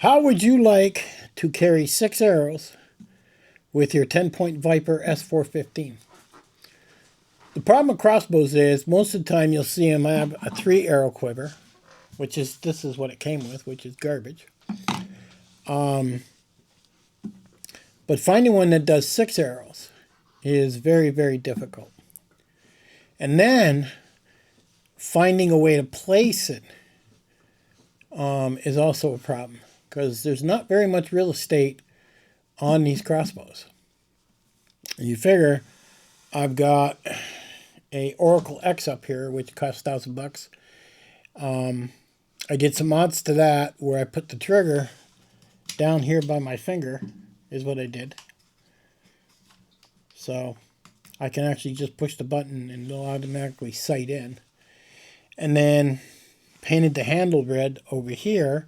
How would you like to carry 6 arrows with your TenPoint Viper S415? The problem with crossbows is most of the time you'll see them have a 3 arrow quiver, which is, this is what it came with, which is garbage. But finding one that does 6 arrows is very, very difficult. And then finding a way to place it is also a problem, because there's not very much real estate on these crossbows. And you figure I've got a Oracle X up here, which costs $1,000. I did some mods to that where I put the trigger down here by my finger, is what I did. So I can actually just push the button and it'll automatically sight in. And then painted the handle red over here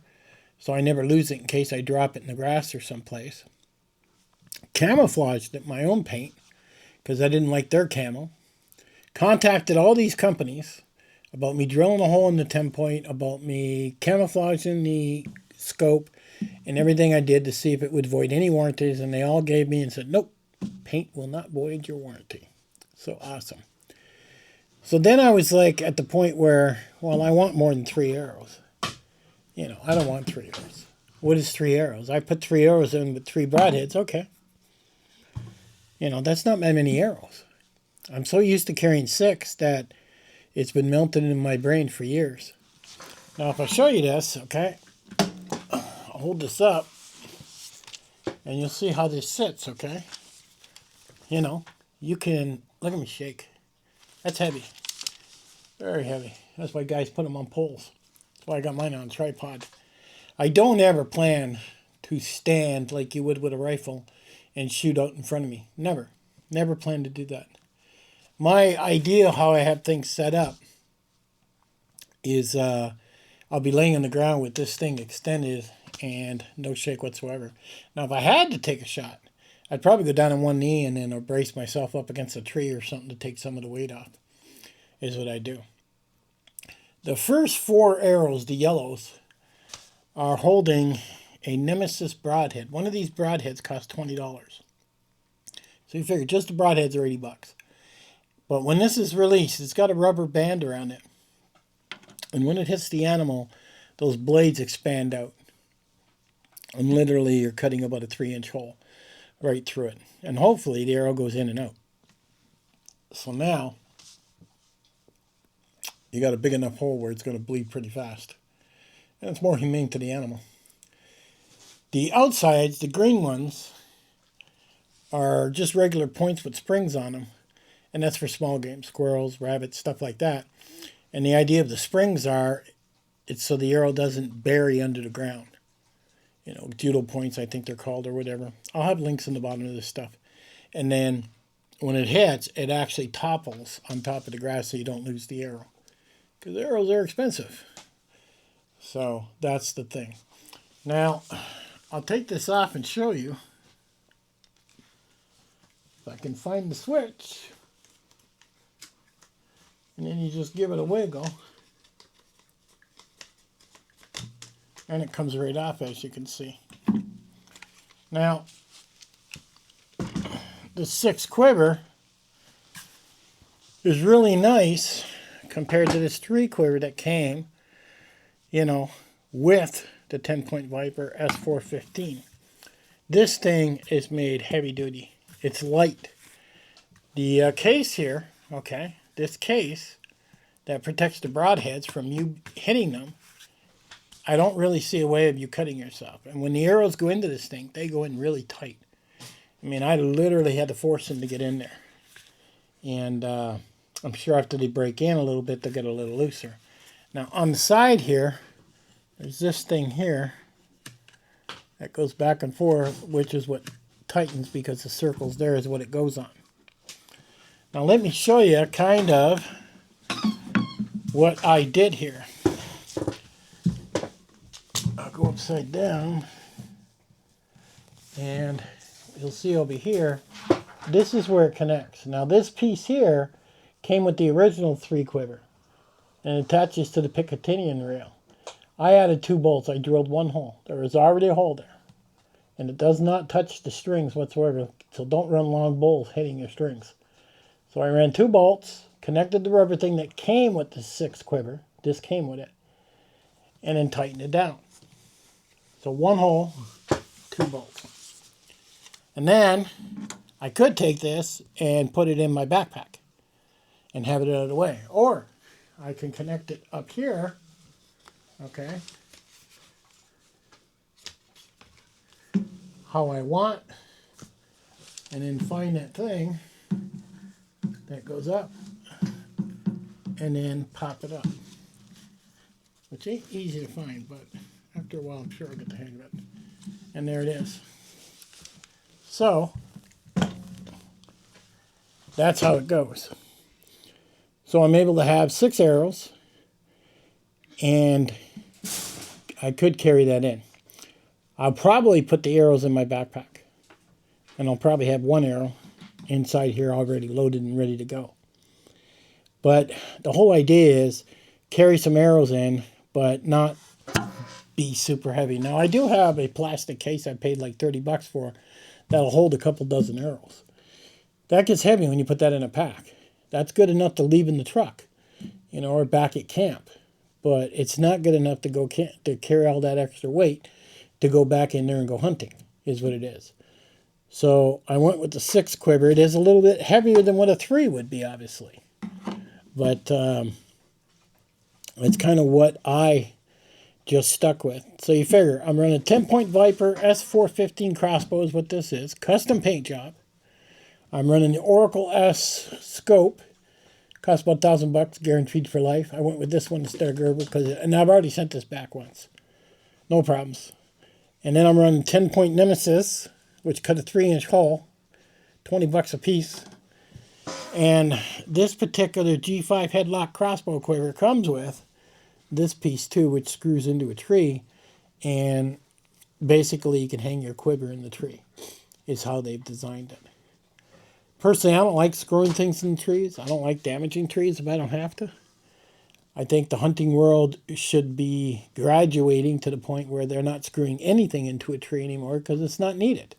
so I never lose it in case I drop it in the grass or someplace. Camouflaged it my own paint because I didn't like their camo. Contacted all these companies about me drilling a hole in the TenPoint, about me camouflaging the scope and everything I did to see if it would void any warranties, and they all gave me and said, nope, paint will not void your warranty. So awesome. So then I was like at the point where, well, I want more than 3 arrows. You know, I don't want 3 arrows. What is 3 arrows? I put 3 arrows in with 3 broadheads. Okay. You know, that's not that many arrows. I'm so used to carrying 6 that it's been melted in my brain for years. Now, if I show you this, okay, I'll hold this up and you'll see how this sits, okay? You know, you can, look at me shake. That's heavy. Very heavy. That's why guys put them on poles. That's why I got mine on a tripod. I don't ever plan to stand like you would with a rifle and shoot out in front of me. Never. Never plan to do that. My idea how I have things set up is I'll be laying on the ground with this thing extended and no shake whatsoever. Now, if I had to take a shot, I'd probably go down on one knee and then brace myself up against a tree or something to take some of the weight off, is what I do. The first 4 arrows, the yellows, are holding a Nemesis broadhead. One of these broadheads costs $20. So you figure just the broadheads are $80. But when this is released, it's got a rubber band around it. And when it hits the animal, those blades expand out. And literally you're cutting about a 3-inch hole right through it. And hopefully the arrow goes in and out. So now you got a big enough hole where it's going to bleed pretty fast. And it's more humane to the animal. The outsides, the green ones, are just regular points with springs on them. And that's for small game, squirrels, rabbits, stuff like that. And the idea of the springs are, it's so the arrow doesn't bury under the ground. You know, doodle points, I think they're called, or whatever. I'll have links in the bottom of this stuff. And then when it hits, it actually topples on top of the grass so you don't lose the arrow. Because arrows are expensive. So that's the thing. Now, I'll take this off and show you. If I can find the switch. And then you just give it a wiggle. And it comes right off, as you can see. Now, the 6 quiver is really nice compared to this 3 quiver that came, you know, with the TenPoint Viper S415. This thing is made heavy duty. It's light. The case here, okay, this case that protects the broadheads from you hitting them, I don't really see a way of you cutting yourself. And when the arrows go into this thing, they go in really tight. I mean, I literally had to force them to get in there. And I'm sure after they break in a little bit, they'll get a little looser. Now, on the side here, there's this thing here that goes back and forth, which is what tightens because the circles there is what it goes on. Now, let me show you kind of what I did here. I'll go upside down and you'll see over here, this is where it connects. Now this piece here came with the original 3 quiver and attaches to the Picatinny rail. I added 2 bolts. I drilled 1 hole. There is already a hole there. And it does not touch the strings whatsoever. So don't run long bolts hitting your strings. So I ran 2 bolts, connected the rubber thing that came with the 6 quiver. This came with it. And then tightened it down. So 1 hole, 2 bolts. And then I could take this and put it in my backpack and have it out of the way. Or I can connect it up here, okay, how I want, and then find that thing that goes up and then pop it up. Which ain't easy to find, but after a while I'm sure I'll get the hang of it. And there it is. So that's how it goes. So I'm able to have 6 arrows, and I could carry that in. I'll probably put the arrows in my backpack, and I'll probably have 1 arrow inside here already loaded and ready to go. But the whole idea is carry some arrows in, but not be super heavy. Now I do have a plastic case I paid like 30 bucks for that'll hold a couple dozen arrows. That gets heavy when you put that in a pack. That's good enough to leave in the truck, you know, or back at camp. But it's not good enough to go to carry all that extra weight to go back in there and go hunting, is what it is. So I went with the 6 quiver. It is a little bit heavier than what a 3 would be, obviously. But it's kind of what I just stuck with. So you figure, I'm running a TenPoint Viper S415 crossbow is what this is. Custom paint job. I'm running the Oracle S scope. Cost about $1,000, guaranteed for life. I went with this one instead of Gerber, and I've already sent this back once. No problems. And then I'm running TenPoint Nemesis, which cut a 3-inch hole. 20 bucks a piece. And this particular G5 headlock crossbow quiver comes with this piece too, which screws into a tree. And basically you can hang your quiver in the tree, is how they've designed it. Personally, I don't like screwing things in trees. I don't like damaging trees if I don't have to. I think the hunting world should be graduating to the point where they're not screwing anything into a tree anymore because it's not needed.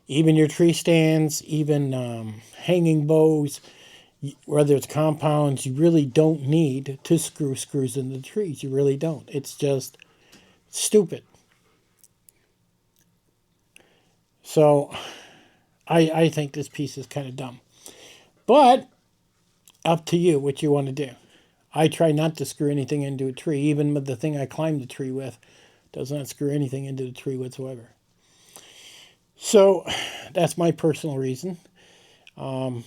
Even your tree stands, even hanging bows, whether it's compounds, you really don't need to screw screws into the trees. You really don't. It's just stupid. So I think this piece is kind of dumb. But up to you what you want to do. I try not to screw anything into a tree. Even with the thing I climbed the tree with, does not screw anything into the tree whatsoever. So that's my personal reason. You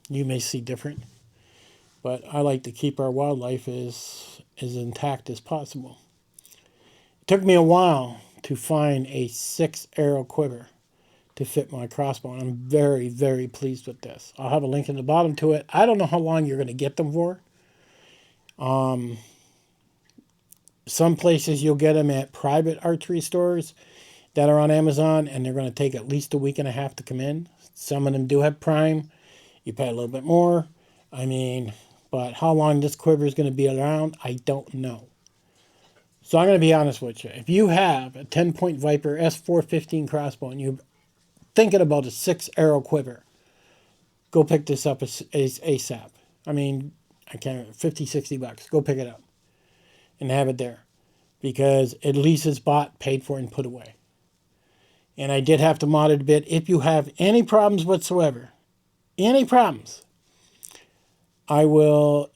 may see different. But I like to keep our wildlife as intact as possible. It took me a while to find a 6-arrow quiver to fit my crossbow. And I'm very, very pleased with this. I'll have a link in the bottom to it. I don't know how long you're going to get them for. Some places you'll get them at private archery stores that are on Amazon, and they're going to take at least a week and a half to come in. Some of them do have Prime. You pay a little bit more. I mean, but how long this quiver is going to be around, I don't know. So I'm going to be honest with you. If you have a TenPoint Viper S415 crossbow and you're thinking about a 6-arrow quiver, go pick this up ASAP. I mean, I can't, 50, 60 bucks. Go pick it up and have it there. Because at least it's bought, paid for, and put away. And I did have to mod it a bit. If you have any problems whatsoever, any problems, I will,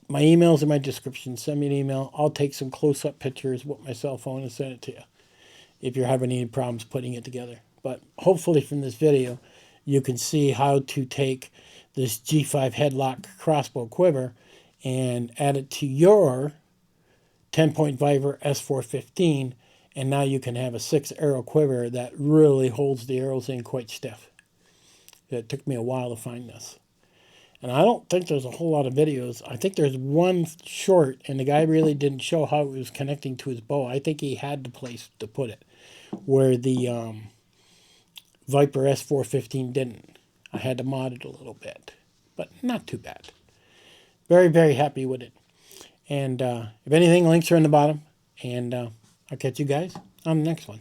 my email's in my description. Send me an email. I'll take some close-up pictures with my cell phone and send it to you if you're having any problems putting it together. But hopefully from this video, you can see how to take this G5 headlock crossbow quiver and add it to your TenPoint Viper S415, and now you can have a 6-arrow quiver that really holds the arrows in quite stiff. It took me a while to find this. And I don't think there's a whole lot of videos. I think there's one short, and the guy really didn't show how it was connecting to his bow. I think he had the place to put it, where the Viper S415 didn't. I had to mod it a little bit, but not too bad. Very, very happy with it. And if anything, links are in the bottom. And I'll catch you guys on the next one.